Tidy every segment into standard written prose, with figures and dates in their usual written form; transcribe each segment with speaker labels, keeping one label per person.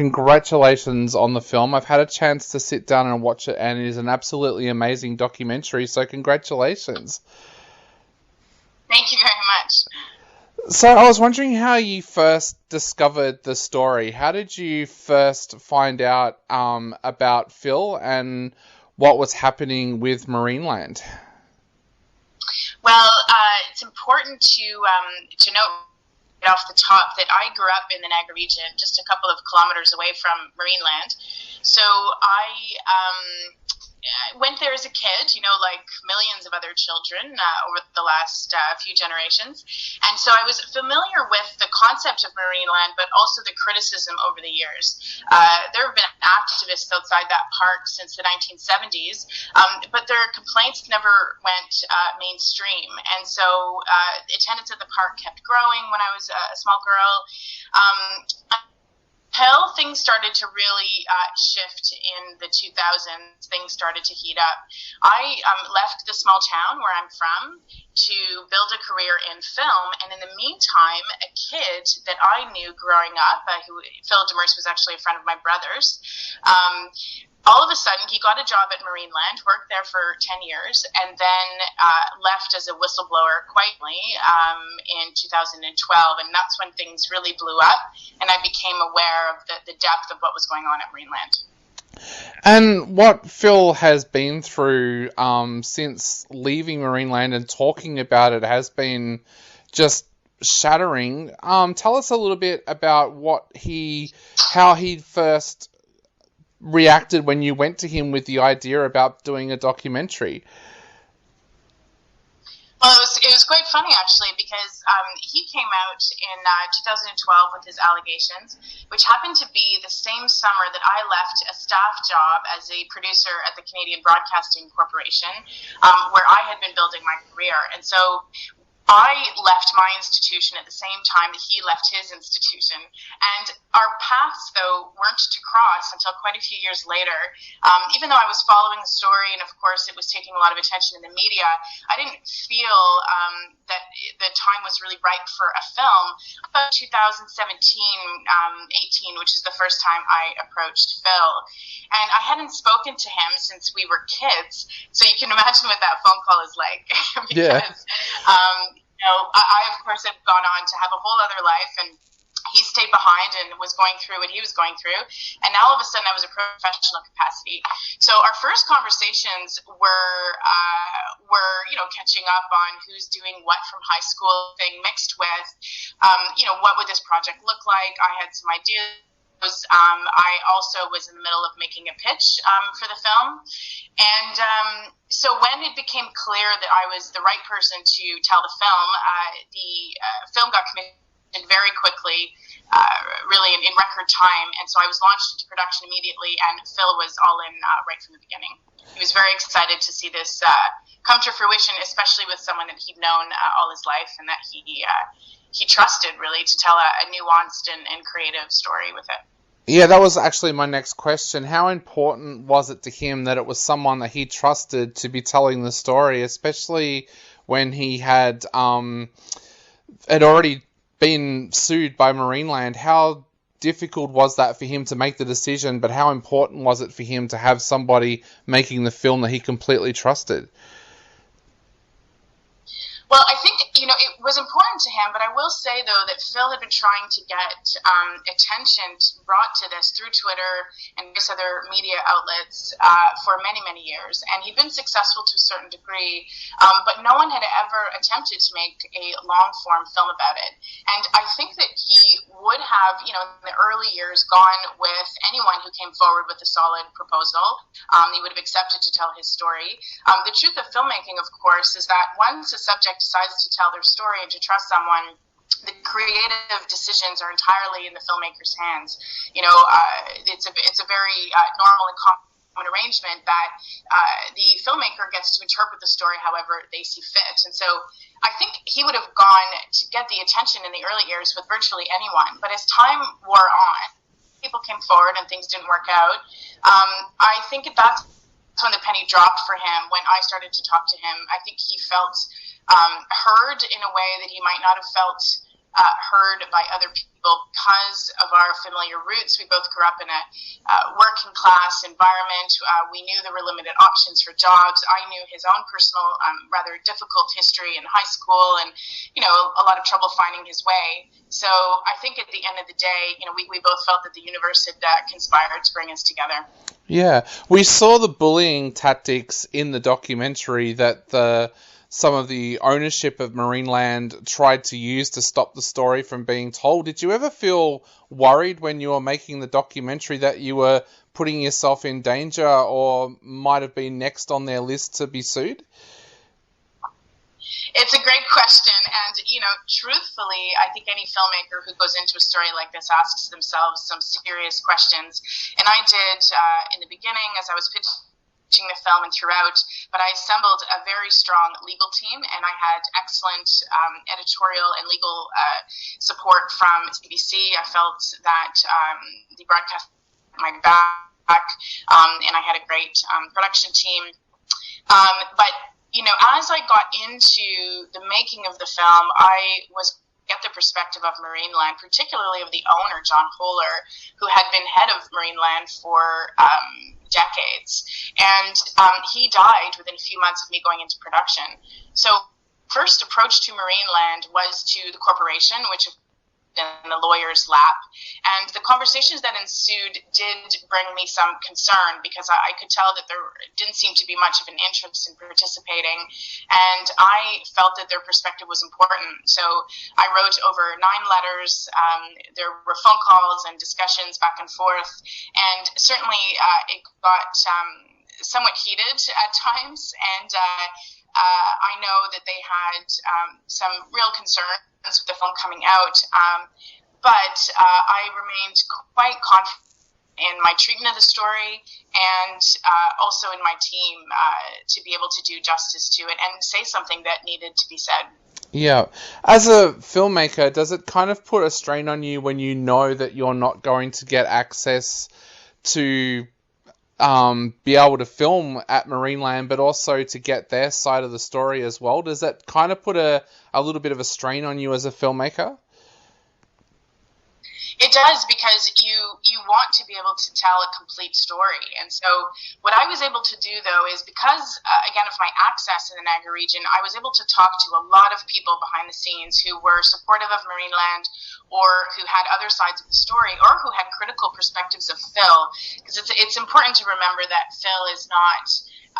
Speaker 1: congratulations on the film. I've had a chance to sit down and watch it, and it is an absolutely amazing documentary, so congratulations.
Speaker 2: Thank you very much.
Speaker 1: So I was wondering how you first discovered the story. How did you first find out about Phil and what was happening with Marineland?
Speaker 2: Well, it's important to note right off the top that I grew up in the Niagara region, just a couple of kilometers away from Marineland. So I went there as a kid, like millions of other children over the last few generations. And so I was familiar with the concept of Marineland, but also the criticism over the years. There have been activists outside that park since the 1970s, but their complaints never went mainstream. And so attendance at the park kept growing when I was a small girl. Until things started to really shift in the 2000s, things started to heat up. I left the small town where I'm from to build a career in film, and in the meantime, a kid that I knew growing up, Phil Demers was actually a friend of my brother's, all of a sudden, he got a job at Marineland, worked there for 10 years, and then left as a whistleblower quietly in 2012. And that's when things really blew up, and I became aware of the depth of what was going on at Marineland.
Speaker 1: And what Phil has been through since leaving Marineland and talking about it has been just shattering. Tell us a little bit about how he first reacted when you went to him with the idea about doing a documentary.
Speaker 2: Well, it was quite funny, actually, because he came out in 2012 with his allegations, which happened to be the same summer that I left a staff job as a producer at the Canadian Broadcasting Corporation, where I had been building my career. And so I left my institution at the same time that he left his institution. And our paths, though, weren't to cross until quite a few years later. Even though I was following the story, and of course it was taking a lot of attention in the media, I didn't feel that the time was really ripe for a film. About 2017, 18, which is the first time I approached Phil. And I hadn't spoken to him since we were kids, so you can imagine what that phone call is like. Because, I, of course, had gone on to have a whole other life, and he stayed behind and was going through what he was going through. And now all of a sudden I was a professional capacity. So our first conversations were catching up on who's doing what from high school thing mixed with, what would this project look like? I had some ideas. I also was in the middle of making a pitch for the film. And so when it became clear that I was the right person to tell the film got commissioned very quickly, really in record time. And so I was launched into production immediately, and Phil was all in right from the beginning. He was very excited to see this come to fruition, especially with someone that he'd known all his life and that he trusted, really, to tell a nuanced and creative story with it.
Speaker 1: Yeah, that was actually my next question. How important was it to him that it was someone that he trusted to be telling the story, especially when he had already been sued by Marineland? How difficult was that for him to make the decision, but how important was it for him to have somebody making the film that he completely trusted?
Speaker 2: Well, I think, it was important to him, but I will say, though, that Phil had been trying to get attention brought to this through Twitter and various other media outlets for many, many years. And he'd been successful to a certain degree, but no one had ever attempted to make a long-form film about it. And I think that he would have, in the early years, gone with anyone who came forward with a solid proposal. He would have accepted to tell his story. The truth of filmmaking, of course, is that once a subject decides to tell their story and to trust someone, the creative decisions are entirely in the filmmaker's hands. It's a very normal and common arrangement that the filmmaker gets to interpret the story however they see fit. And so I think he would have gone to get the attention in the early years with virtually anyone. But as time wore on, people came forward and things didn't work out. I think that's when the penny dropped for him. When I started to talk to him, I think he felt heard in a way that he might not have felt heard by other people because of our familiar roots. We both grew up in a working class environment. We knew there were limited options for jobs. I knew his own personal, rather difficult history in high school, and a lot of trouble finding his way. So I think at the end of the day, we both felt that the universe had conspired to bring us together.
Speaker 1: Yeah, we saw the bullying tactics in the documentary that some of the ownership of Marineland tried to use to stop the story from being told. Did you ever feel worried when you were making the documentary that you were putting yourself in danger or might have been next on their list to be sued?
Speaker 2: It's a great question, and truthfully, I think any filmmaker who goes into a story like this asks themselves some serious questions, and I did in the beginning as I was pitching the film and throughout, but I assembled a very strong legal team, and I had excellent editorial and legal support from CBC. I felt that the broadcast had my back, and I had a great production team, but as I got into the making of the film, I was get the perspective of Marineland, particularly of the owner, John Holer, who had been head of Marineland for decades. And he died within a few months of me going into production. So first approach to Marineland was to the corporation, which in the lawyer's lap, and the conversations that ensued did bring me some concern because I could tell that there didn't seem to be much of an interest in participating, and I felt that their perspective was important. So I wrote over 9 letters. There were phone calls and discussions back and forth, and certainly it got somewhat heated at times, and I know that they had some real concerns with the film coming out, but I remained quite confident in my treatment of the story and also in my team to be able to do justice to it and say something that needed to be said.
Speaker 1: Yeah. As a filmmaker, does it kind of put a strain on you when you know that you're not going to get access to be able to film at Marineland, but also to get their side of the story as well? Does that kind of put a little bit of a strain on you as a filmmaker?
Speaker 2: It does, because you want to be able to tell a complete story. And so what I was able to do, though, is because, again, of my access in the Niagara region, I was able to talk to a lot of people behind the scenes who were supportive of Marineland or who had other sides of the story or who had critical perspectives of Phil. Because it's important to remember that Phil is not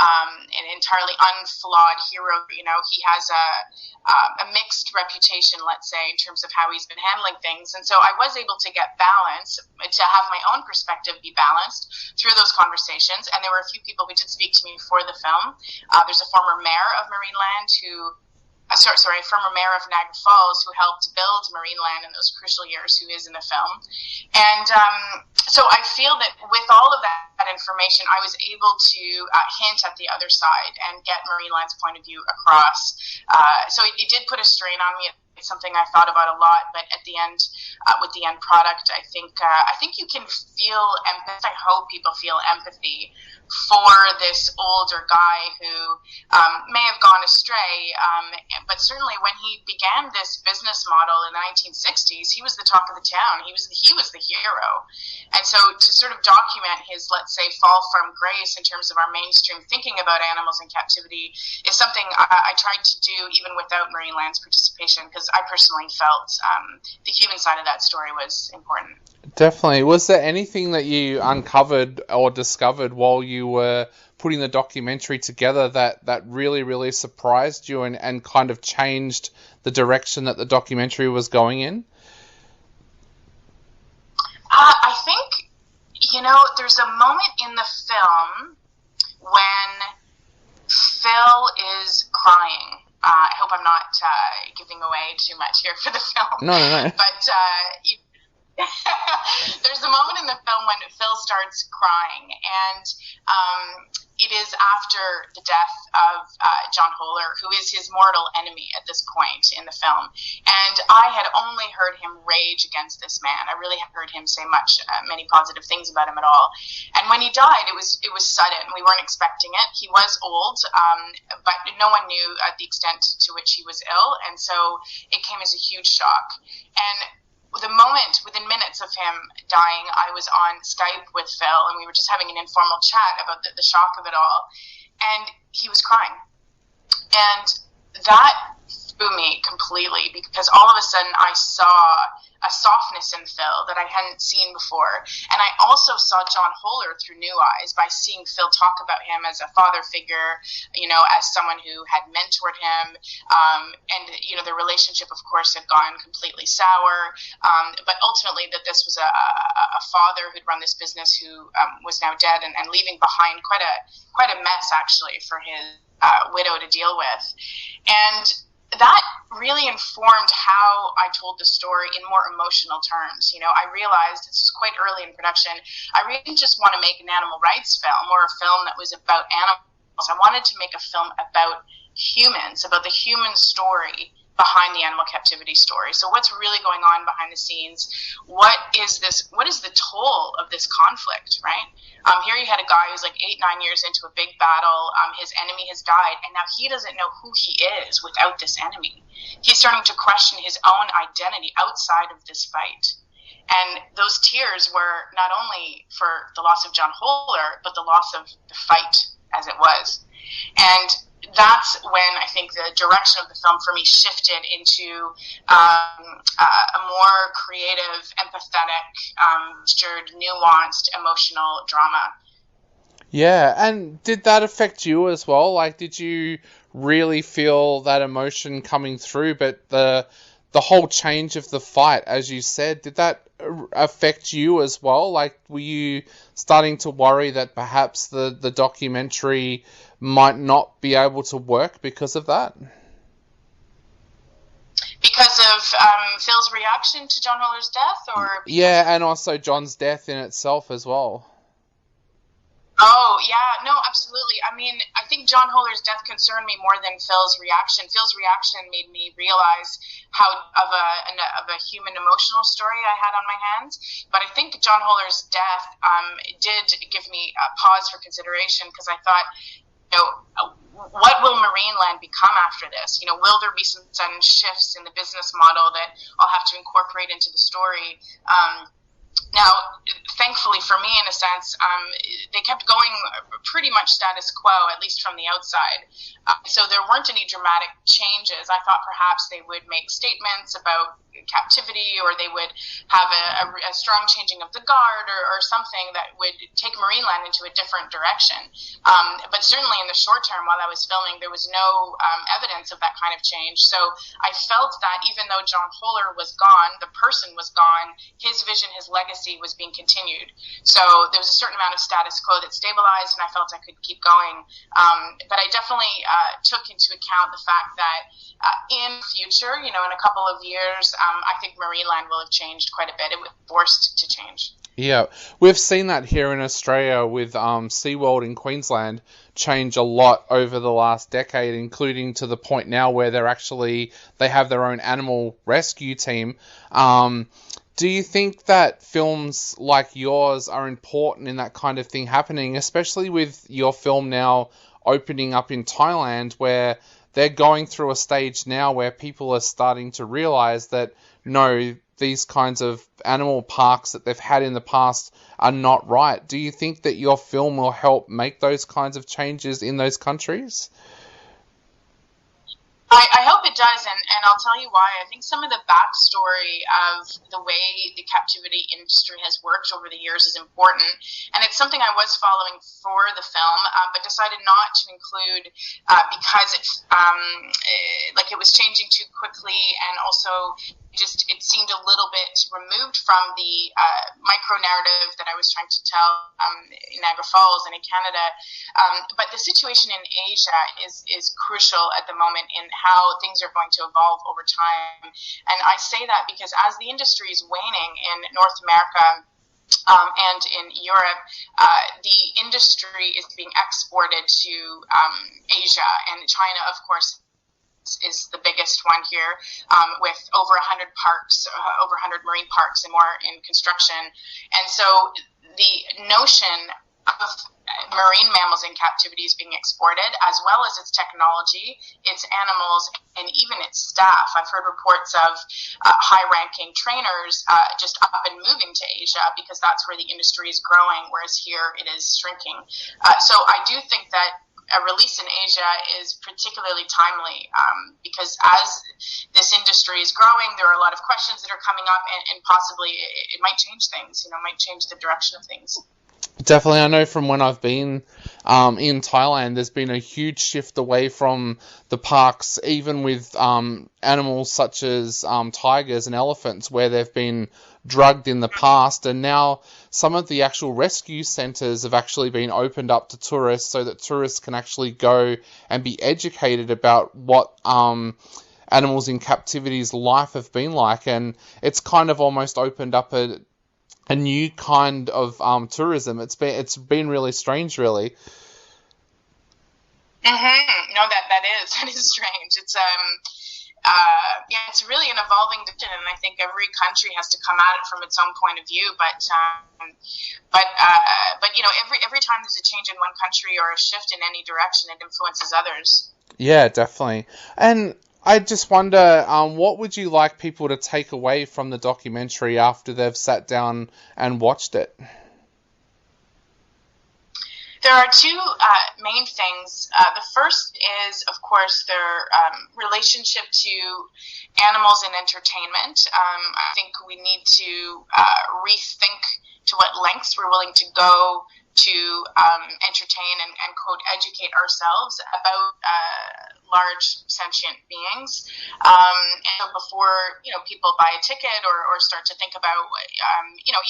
Speaker 2: an entirely unflawed hero. He has a mixed reputation, let's say, in terms of how he's been handling things. And so I was able to get balance, to have my own perspective be balanced through those conversations. And there were a few people who did speak to me for the film. There's a former mayor of Marineland former mayor of Niagara Falls who helped build Marineland in those crucial years, who is in the film. And so I feel that with all of that information, I was able to hint at the other side and get Marineland's point of view across. So it did put a strain on me. It's something I thought about a lot, but at the end, with the end product, I think you can feel empathy. I hope people feel empathy for this older guy who may have gone astray, but certainly when he began this business model in the 1960s, he was the talk of the town. He was the hero, and so to sort of document his, let's say, fall from grace in terms of our mainstream thinking about animals in captivity is something I tried to do even without Marineland's participation, because I personally felt the human side of that story was important.
Speaker 1: Definitely. Was there anything that you uncovered or discovered while you were putting the documentary together that really, really surprised you and kind of changed the direction that the documentary was going in?
Speaker 2: I think, there's a moment in the film when Phil is crying. I hope I'm not giving away too much here for the film.
Speaker 1: No.
Speaker 2: But there's a moment in the film when Phil's starts crying, and it is after the death of John Holler, who is his mortal enemy at this point in the film. And I had only heard him rage against this man. I really haven't heard him say many positive things about him at all. And when he died, it was sudden. We weren't expecting it. He was old, but no one knew the extent to which he was ill, and so it came as a huge shock. And within minutes of him dying, I was on Skype with Phil, and we were just having an informal chat about the shock of it all. And he was crying. And that threw me completely, because all of a sudden I saw a softness in Phil that I hadn't seen before. And I also saw John Holler through new eyes by seeing Phil talk about him as a father figure, as someone who had mentored him. And their relationship, of course, had gone completely sour. But ultimately that this was a father who'd run this business who was now dead and leaving behind quite a mess, actually, for his widow to deal with. And that really informed how I told the story in more emotional terms. I realized, this was quite early in production, I really didn't just want to make an animal rights film or a film that was about animals. I wanted to make a film about humans, about the human story behind the animal captivity story. So what's really going on behind the scenes? What is the toll of this conflict, right? Here you had a guy who's like 8-9 years into a big battle. His enemy has died, and now he doesn't know who he is without this enemy. He's starting to question his own identity outside of this fight. And those tears were not only for the loss of John Holler, but the loss of the fight as it was. And that's when I think the direction of the film for me shifted into a more creative, empathetic, nuanced, emotional drama.
Speaker 1: Yeah, and did that affect you as well? Like, did you really feel that emotion coming through? But the whole change of the fight, as you said, did that affect you as well? Like, were you starting to worry that perhaps the documentary might not be able to work because of that?
Speaker 2: Because of Phil's reaction to John Holler's death, or?
Speaker 1: Yeah, and also John's death in itself as well.
Speaker 2: Oh, yeah, no, absolutely. I mean, I think John Holler's death concerned me more than Phil's reaction. Phil's reaction made me realize how of a human emotional story I had on my hands. But I think John Holler's death did give me a pause for consideration, because I thought, what will marine land become after this? Will there be some sudden shifts in the business model that I'll have to incorporate into the story? Now, thankfully for me, in a sense, they kept going pretty much status quo, at least from the outside. So there weren't any dramatic changes. I thought perhaps they would make statements about captivity, or they would have a strong changing of the guard, or something that would take marine land into a different direction. But certainly in the short term, while I was filming, there was no evidence of that kind of change. So I felt that even though John Holler was gone, the person was gone, his vision, his legacy was being continued. So there was a certain amount of status quo that stabilized, and I felt I could keep going. But I definitely took into account the fact that in the future, in a couple of years, I think marine land will have changed quite a bit. It was forced to change.
Speaker 1: Yeah, we've seen that here in Australia with SeaWorld in Queensland change a lot over the last decade, including to the point now where they have their own animal rescue team. Do you think that films like yours are important in that kind of thing happening, especially with your film now opening up in Thailand, where they're going through a stage now where people are starting to realize that, no, these kinds of animal parks that they've had in the past are not right. Do you think that your film will help make those kinds of changes in those countries?
Speaker 2: I hope it does, and I'll tell you why. I think some of the backstory of the way the captivity industry has worked over the years is important, and it's something I was following for the film, but decided not to include because it was changing too quickly, and also it seemed a little bit removed from the micro-narrative that I was trying to tell in Niagara Falls and in Canada. But the situation in Asia is crucial at the moment in how things are going to evolve over time. And I say that because as the industry is waning in North America, and in Europe, the industry is being exported to Asia, and China, of course, is the biggest one here, with over 100 parks, over 100 marine parks and more in construction. And so the notion of marine mammals in captivity is being exported, as well as its technology, its animals, and even its staff. I've heard reports of high-ranking trainers just up and moving to Asia because that's where the industry is growing, whereas here it is shrinking. So I do think that a release in Asia is particularly timely, because as this industry is growing, there are a lot of questions that are coming up, and possibly it might change things, might change the direction of things.
Speaker 1: Definitely. I know from when I've been in Thailand, there's been a huge shift away from the parks, even with animals such as tigers and elephants, where they've been drugged in the past, and now some of the actual rescue centres have actually been opened up to tourists so that tourists can actually go and be educated about what animals in captivity's life have been like, and it's kind of almost opened up a new kind of tourism. It's been really strange, really.
Speaker 2: Mm-hmm. No, that is strange. It's it's really an evolving division, and I think every country has to come at it from its own point of view. But every time there's a change in one country or a shift in any direction, it influences others.
Speaker 1: Yeah, definitely. And I just wonder, what would you like people to take away from the documentary after they've sat down and watched it?
Speaker 2: There are two main things. The first is, of course, their relationship to animals and entertainment. I think we need to rethink to what lengths we're willing to go to entertain and quote, educate ourselves about large sentient beings. And so before, people buy a ticket or start to think about,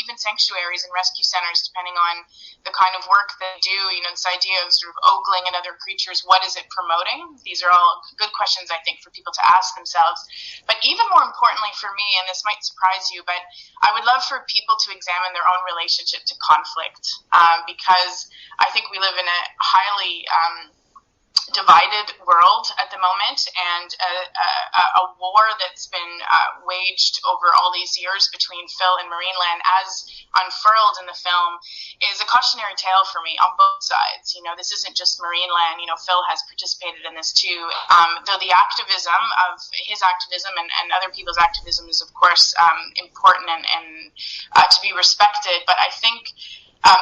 Speaker 2: even sanctuaries and rescue centers, depending on the kind of work they do, this idea of sort of ogling and other creatures, what is it promoting? These are all good questions, I think, for people to ask themselves. But even more importantly for me, and this might surprise you, but I would love for people to examine their own relationship to conflict, because I think we live in a highly divided world at the moment, and a war that's been waged over all these years between Phil and Marineland, as unfurled in the film, is a cautionary tale for me on both sides. This isn't just Marineland. Phil has participated in this too. Though the activism of his activism and other people's activism is, of course, important and to be respected, but I think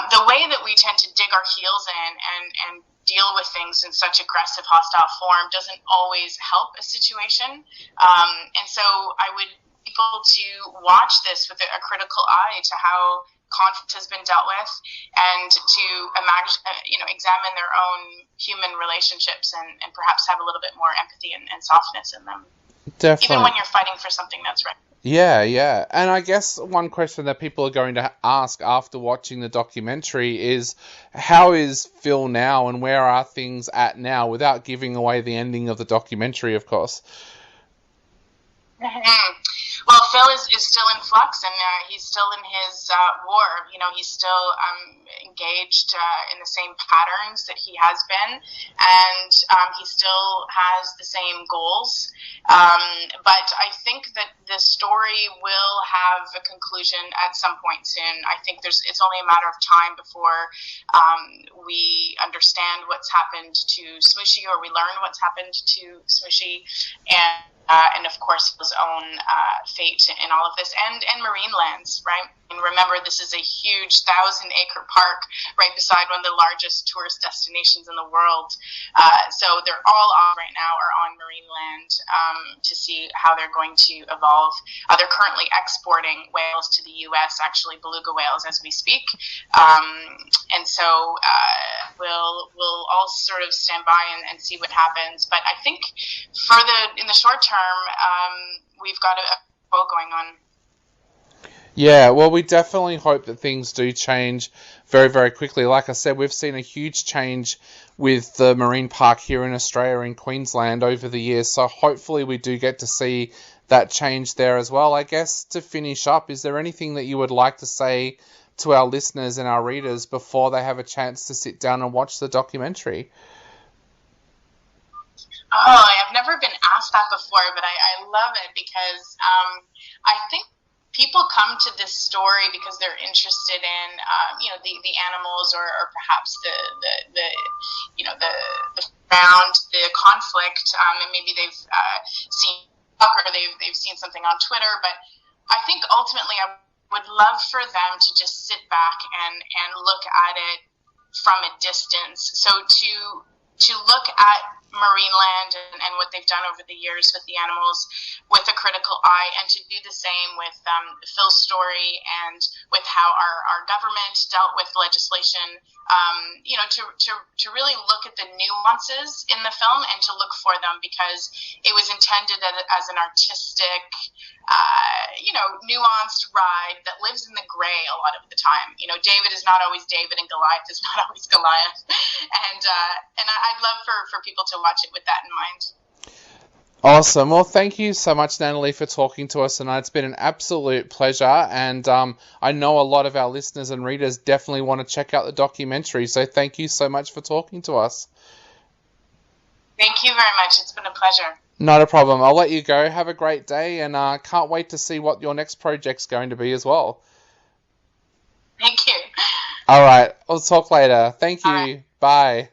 Speaker 2: the way that we tend to dig our heels in and deal with things in such aggressive, hostile form doesn't always help a situation. And so I would people to watch this with a critical eye to how conflict has been dealt with, and to examine their own human relationships and perhaps have a little bit more empathy and softness in them.
Speaker 1: Definitely.
Speaker 2: Even when you're fighting for something that's right.
Speaker 1: Yeah. And I guess one question that people are going to ask after watching the documentary is, how is Phil now, and where are things at now, without giving away the ending of the documentary, of course?
Speaker 2: Mm-hmm. Well, Phil is still in flux, and he's still in his war. He's still engaged in the same patterns that he has been, and he still has the same goals. But I think that the story will have a conclusion at some point soon. I think it's only a matter of time before we understand what's happened to Smooshy, or we learn what's happened to Smooshy, and of course his own fate in all of this, and Marineland's, right? And remember, this is a huge 1,000-acre park right beside one of the largest tourist destinations in the world. So they're all on right now, are on Marineland, to see how they're going to evolve. They're currently exporting whales to the U.S., actually beluga whales, as we speak. And so we'll all sort of stand by and see what happens. But I think in the short term, we've got a boat going on.
Speaker 1: Yeah, well, we definitely hope that things do change very, very quickly. Like I said, we've seen a huge change with the marine park here in Australia, in Queensland, over the years. So hopefully we do get to see that change there as well. I guess to finish up, is there anything that you would like to say to our listeners and our readers before they have a chance to sit down and watch the documentary?
Speaker 2: Oh, I've never been asked that before, but I love it because I think people come to this story because they're interested in, the animals or perhaps the found the conflict, and maybe they've seen or they've seen something on Twitter. But I think ultimately I would love for them to just sit back and look at it from a distance. So to look at Marineland and what they've done over the years with the animals with a critical eye, and to do the same with Phil's story and with how our government dealt with legislation, to really look at the nuances in the film and to look for them, because it was intended as an artistic, nuanced ride that lives in the gray a lot of the time. David is not always David and Goliath is not always Goliath. And I'd love for people to watch it with that in mind.
Speaker 1: Awesome. Well, thank you so much, Nathalie, for talking to us tonight. It's been an absolute pleasure, and I know a lot of our listeners and readers definitely want to check out the documentary, so thank you so much for talking to us.
Speaker 2: Thank you very much. It's been a pleasure.
Speaker 1: Not a problem. I'll let you go. Have a great day, and can't wait to see what your next project's going to be as well.
Speaker 2: Thank you.
Speaker 1: All right. We'll talk later. Thank you.
Speaker 2: All right.
Speaker 1: Bye.